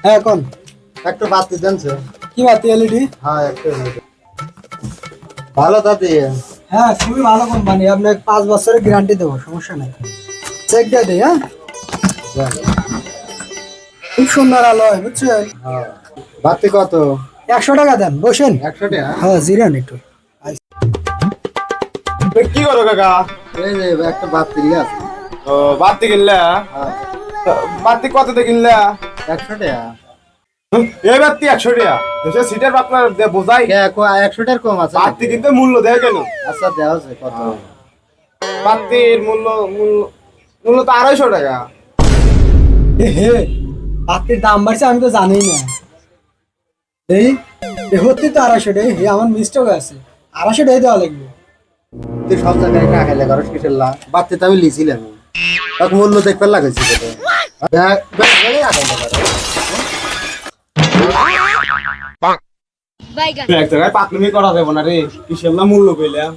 হ্যাঁ কোন একটু বাতি জানছে কি বাতি এলইডি? হ্যাঁ একটু ভালো দাদি। হ্যাঁ খুবই ভালো কোম্পানি, আপনাকে 5 বছরের গ্যারান্টি দেবো, সমস্যা নেই। চেক দিয়ে দিই। হ্যাঁ খুব সুন্দর আলো হয় বুঝছেন। বাতি কত? 100 টাকা দেন, বসেন। 100 টাকা? হ্যাঁ জিরান একটু। কি করো কাকা? এই যে একটা বাতি নিয়ে আছে। ও বাতি কিনলা? হ্যাঁ বাতি কততে কিনলা? 100 টাকা। এই বাতি 100 টাকা? দেশে সিটের আপনার বোঝাই 100 টাকার কম আছে বাতি কিন্তু মূল্য দেয় কেন? আচ্ছা দেওয়া আছে কত? বাতির মূল্য মূল্য মূল্য তো 250 টাকা। হে বাতির দাম বাড়ছে আমি তো জানি না। এই হতে তো 250 টাকা, হে আমার মিস্টেক আছে, 250 টাকা দেওয়া লাগবে। তুই সব জায়গায় টাকা খাইলে করস কিসের লা? বাতি তো আমি লিছিলাম, তাকে মূল্য দেখতে লাগাইছি কত? এক জায়গায় পাকলুমি করা যাবে না রে, কিসের না মূল্য কইলাম।